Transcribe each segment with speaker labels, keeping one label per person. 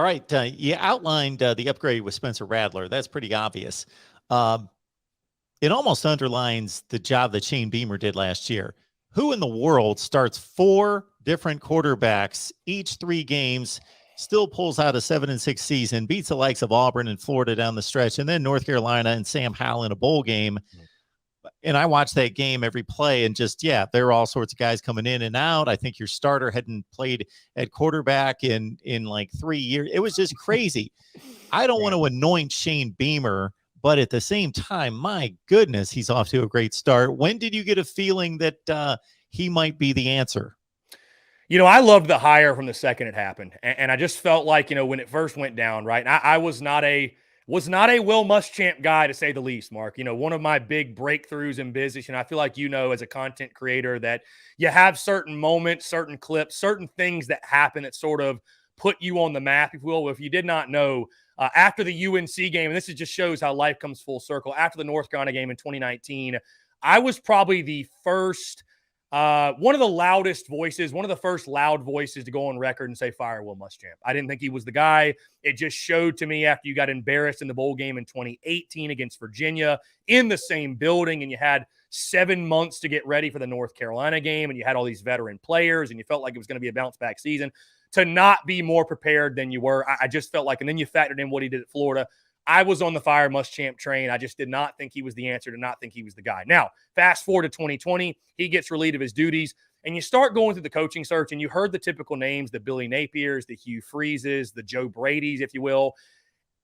Speaker 1: right. You outlined the upgrade with Spencer Rattler. That's pretty obvious. Um, it almost underlines the job that Shane Beamer did last year. Who in the world starts four different quarterbacks each 3 games, still pulls out a 7-6 season, beats the likes of Auburn and Florida down the stretch, and then North Carolina and Sam Howell in a bowl game? And I watched that game every play, and just, yeah, there are all sorts of guys coming in and out. I think your starter hadn't played at quarterback in like 3 years. It was just crazy. I don't want to anoint Shane Beamer, but at the same time, my goodness, he's off to a great start. When did you get a feeling that he might be the answer?
Speaker 2: I loved the hire from the second it happened. And I just felt like, when it first went down, right? And I was not a Will Muschamp guy, to say the least, Mark. One of my big breakthroughs in business, and I feel like as a content creator, that you have certain moments, certain clips, certain things that happen that sort of put you on the map, if you will. If you did not know, after the UNC game, and this just shows how life comes full circle, after the North Carolina game in 2019, I was probably the first one of the loudest voices, one of the first loud voices to go on record and say, fire Will Muschamp. I didn't think he was the guy. It just showed to me after you got embarrassed in the bowl game in 2018 against Virginia in the same building, and you had 7 months to get ready for the North Carolina game, and you had all these veteran players, and you felt like it was going to be a bounce-back season, to not be more prepared than you were. I just felt like, and then you factored in what he did at Florida. I was on the fire Muschamp train. I just did not think he was the answer, did not think he was the guy. Now, fast forward to 2020, he gets relieved of his duties, and you start going through the coaching search, and you heard the typical names, the Billy Napiers, the Hugh Freezes, the Joe Bradys, if you will.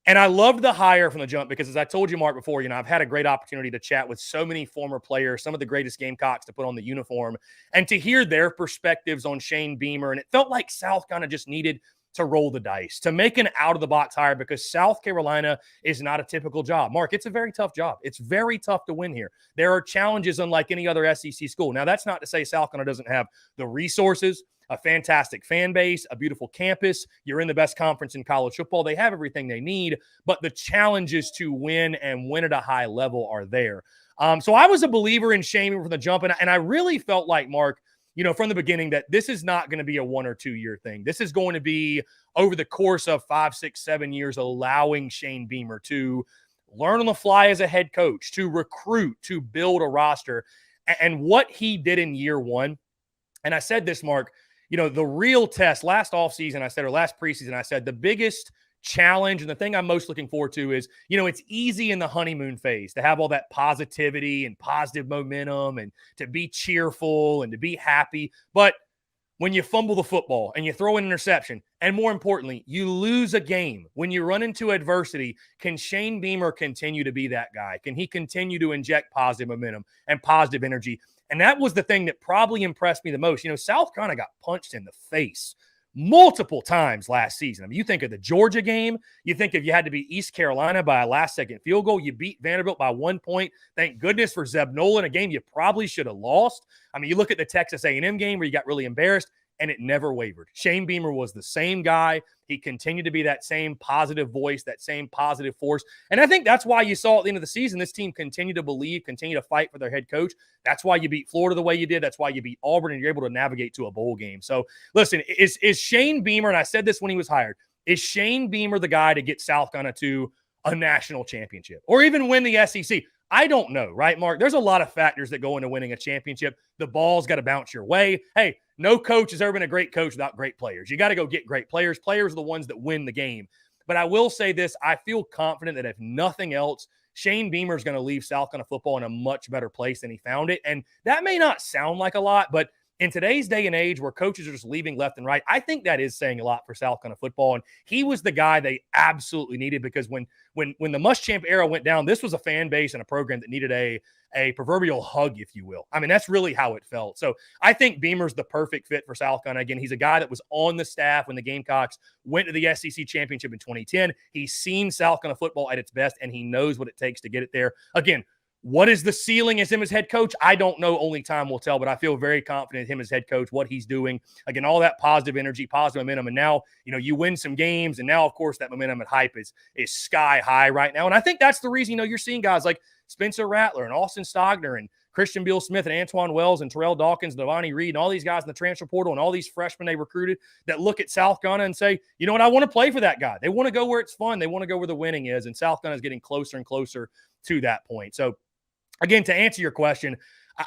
Speaker 2: And I loved the hire from the jump because, as I told you, Mark, before, I've had a great opportunity to chat with so many former players, some of the greatest Gamecocks to put on the uniform, and to hear their perspectives on Shane Beamer. And it felt like South kind of just needed to roll the dice, to make an out-of-the-box hire, because South Carolina is not a typical job. Mark, it's a very tough job. It's very tough to win here. There are challenges unlike any other SEC school. Now, that's not to say South Carolina doesn't have the resources, a fantastic fan base, a beautiful campus. You're in the best conference in college football. They have everything they need, but the challenges to win and win at a high level are there. So I was a believer in Shane from the jump, and I really felt like, Mark, from the beginning, that this is not going to be a 1 or 2 year thing. This is going to be over the course of 5, 6, 7 years, allowing Shane Beamer to learn on the fly as a head coach, to recruit, to build a roster. And what he did in year one, and I said this, Mark, the real test last offseason, I said, or last preseason, I said, the biggest challenge and the thing I'm most looking forward to is, it's easy in the honeymoon phase to have all that positivity and positive momentum and to be cheerful and to be happy. But when you fumble the football and you throw an interception, and more importantly, you lose a game, when you run into adversity, can Shane Beamer continue to be that guy? Can he continue to inject positive momentum and positive energy? And that was the thing that probably impressed me the most. South Carolina got punched in the face multiple times last season. I mean, you think of the Georgia game, you think if you had to beat East Carolina by a last-second field goal, you beat Vanderbilt by 1 point. Thank goodness for Zeb Nolan, a game you probably should have lost. I mean, you look at the Texas A&M game where you got really embarrassed, and it never wavered. Shane Beamer was the same guy. He continued to be that same positive voice, that same positive force. And I think that's why you saw at the end of the season, this team continue to believe, continue to fight for their head coach. That's why you beat Florida the way you did. That's why you beat Auburn, and you're able to navigate to a bowl game. So listen, is Shane Beamer, and I said this when he was hired, is Shane Beamer the guy to get South Carolina to a national championship or even win the SEC? I don't know, right, Mark? There's a lot of factors that go into winning a championship. The ball's got to bounce your way. Hey, no coach has ever been a great coach without great players. You got to go get great players. Players are the ones that win the game. But I will say this, I feel confident that if nothing else, Shane Beamer is going to leave South Carolina football in a much better place than he found it. And that may not sound like a lot, but in today's day and age where coaches are just leaving left and right, I think that is saying a lot for South Carolina football. And he was the guy they absolutely needed, because when the Muschamp era went down, this was a fan base and a program that needed a proverbial hug, if you will. I mean, that's really how it felt. So I think Beamer's the perfect fit for South Carolina. Again, he's a guy that was on the staff when the Gamecocks went to the SEC championship in 2010. He's seen South Carolina football at its best, and he knows what it takes to get it there. Again, what is the ceiling as him as head coach? I don't know. Only time will tell, but I feel very confident in him as head coach, what he's doing. Again, all that positive energy, positive momentum. And now, you win some games. And now, of course, that momentum and hype is sky high right now. And I think that's the reason, you're seeing guys like Spencer Rattler and Austin Stogner and Christian Beal-Smith and Antoine Wells and Terrell Dawkins, Devontae Reed, and all these guys in the transfer portal and all these freshmen they recruited that look at South Gunna and say, you know what, I want to play for that guy. They want to go where it's fun. They want to go where the winning is. And South Gunna is getting closer and closer to that point. So, again, to answer your question,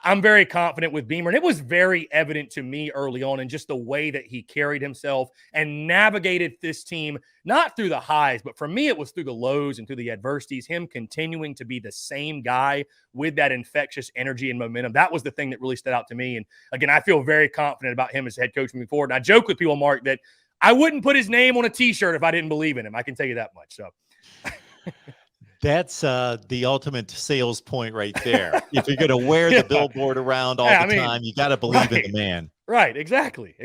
Speaker 2: I'm very confident with Beamer. And it was very evident to me early on in just the way that he carried himself and navigated this team, not through the highs, but for me, it was through the lows and through the adversities, him continuing to be the same guy with that infectious energy and momentum. That was the thing that really stood out to me. And again, I feel very confident about him as head coach moving forward. And I joke with people, Mark, that I wouldn't put his name on a t-shirt if I didn't believe in him. I can tell you that much. So
Speaker 1: that's the ultimate sales point right there. If you're going to wear the billboard around all the time, you got to believe in the man.
Speaker 2: Right. Exactly.